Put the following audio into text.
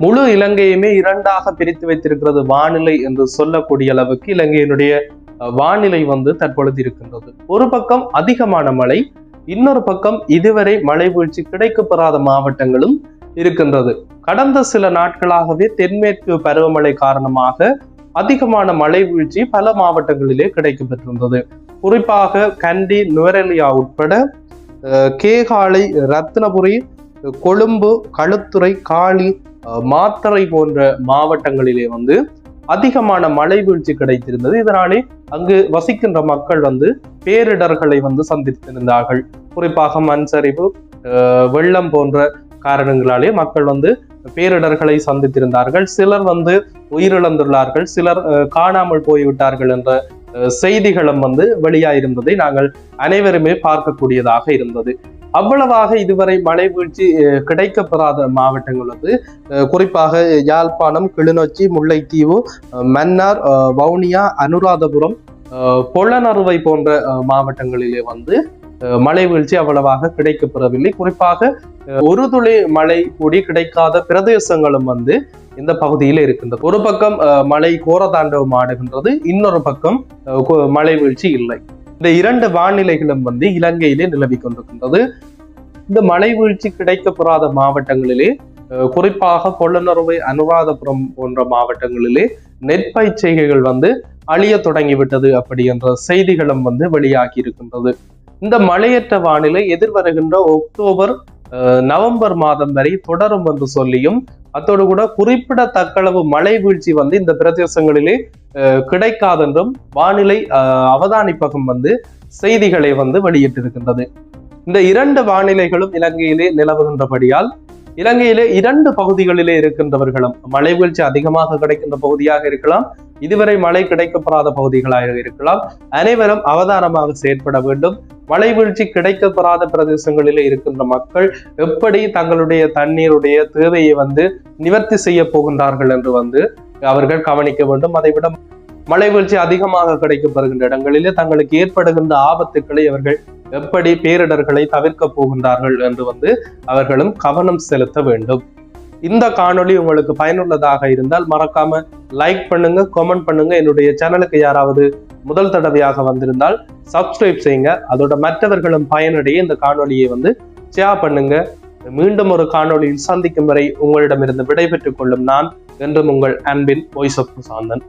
முழு இலங்கையுமே இரண்டாக பிரித்து வைத்திருக்கிறது வானிலை என்று சொல்லக்கூடிய அளவுக்கு இலங்கையினுடைய வானிலை தற்பொழுது இருக்கின்றது. ஒரு பக்கம் அதிகமான மழை, இன்னொரு பக்கம் இதுவரை மழை வீழ்ச்சி கிடைக்கப்பெறாத மாவட்டங்களும் இருக்கின்றது. கடந்த சில நாட்களாகவே தென்மேற்கு பருவமழை காரணமாக அதிகமான மழை வீழ்ச்சி பல மாவட்டங்களிலே கிடைக்கப்பெற்றிருந்தது. குறிப்பாக கண்டி, நுவரெலியா உட்பட கேகாலை, ரத்னபுரி, கொழும்பு, களுத்துறை, காலி, மாத்தறை போன்ற மாவட்டங்களிலே அதிகமான மழை வீழ்ச்சி கிடைத்திருந்தது. இதனாலே அங்கு வசிக்கின்ற மக்கள் பேரிடர்களை சந்தித்திருந்தார்கள். குறிப்பாக மண் சரிவு, வெள்ளம் போன்ற காரணங்களாலே மக்கள் பேரிடர்களை சந்தித்திருந்தார்கள். சிலர் உயிரிழந்துள்ளார்கள், சிலர் காணாமல் போய்விட்டார்கள் என்ற செய்திகளும் வெளியாயிருந்ததை நாங்கள் அனைவருமே பார்க்கக்கூடியதாக இருந்தது. அவ்வளவாக இதுவரை மழை வீழ்ச்சி கிடைக்கப்பெறாத மாவட்டங்கள் குறிப்பாக யாழ்ப்பாணம், கிளிநொச்சி, முல்லைத்தீவு, மன்னார், வவுனியா, அனுராதபுரம், பொலனறுவை போன்ற மாவட்டங்களிலே மழை வீழ்ச்சி அவ்வளவாக கிடைக்கப்பெறவில்லை. குறிப்பாக ஒரு துளி மழை கூடி கிடைக்காத பிரதேசங்களும் இந்த பகுதியில் இருக்கின்றது. ஒரு பக்கம் மழை கோரதாண்டவம் ஆடுகின்றது, இன்னொரு பக்கம் மழை வீழ்ச்சி இல்லை. இந்த இரண்டு வானிலைகளும் இலங்கையிலே நிலவி கொண்டிருக்கின்றது. இந்த மழை வீழ்ச்சி கிடைக்கப்பெறாத மாவட்டங்களிலே குறிப்பாக பொலனறுவை, அனுராதபுரம் போன்ற மாவட்டங்களிலே நெற்பயிர் செய்கைகள் அழிய தொடங்கிவிட்டது அப்படி என்ற செய்திகளும் வெளியாகி இருக்கின்றது. இந்த மழையற்ற வானிலை எதிர்வருகின்ற அக்டோபர், நவம்பர் மாதம் வரை தொடரும் என்று சொல்லியும், அத்தோடு கூட குறிப்பிடத்தக்களவு மழை வீழ்ச்சி இந்த பிரதேசங்களிலே கிடைக்காதென்றும் வானிலை அவதானிப்பகம் செய்திகளை வெளியிட்டிருக்கின்றது. இந்த இரண்டு வானிலைகளும் இலங்கையிலே நிலவுகின்றபடியால் இலங்கையிலே இரண்டு பகுதிகளிலே இருக்கின்றவர்களும் மழை வீழ்ச்சி அதிகமாக கிடைக்கின்ற பகுதியாக இருக்கலாம், இதுவரை மழை கிடைக்கப்பெறாத பகுதிகளாக இருக்கலாம், அனைவரும் அவதானமாக செயற்பட வேண்டும். மழை வீழ்ச்சி கிடைக்கப்பெறாத பிரதேசங்களிலே இருக்கின்ற மக்கள் எப்படி தங்களுடைய தண்ணீருடைய தேவையை நிவர்த்தி செய்ய போகின்றார்கள் என்று அவர்கள் கவனிக்க வேண்டும். அதைவிட மழை வீழ்ச்சி அதிகமாக கிடைக்கப்பெறுகின்ற இடங்களிலே தங்களுக்கு ஏற்படுகின்ற ஆபத்துக்களை அவர்கள் எப்படி பேரிடர்களை தவிர்க்க போகின்றார்கள் என்று அவர்களும் கவனம் செலுத்த வேண்டும். இந்த காணொளி உங்களுக்கு பயனுள்ளதாக இருந்தால் மறக்காம லைக் பண்ணுங்க, கமெண்ட் பண்ணுங்க. என்னுடைய சேனலுக்கு யாராவது முதல் தடவையாக வந்திருந்தால் சப்ஸ்கிரைப் செய்யுங்க. அதோட மற்றவர்களும் பயனடைய இந்த காணொலியை ஷேர் பண்ணுங்க. மீண்டும் ஒரு காணொளியில் சந்திக்கும் வரை உங்களிடமிருந்து விடைபெற்றுக் கொள்ளும் நான் என்றும் உங்கள் அன்பின் வாய்ஸ் ஆஃப் சாந்தன்.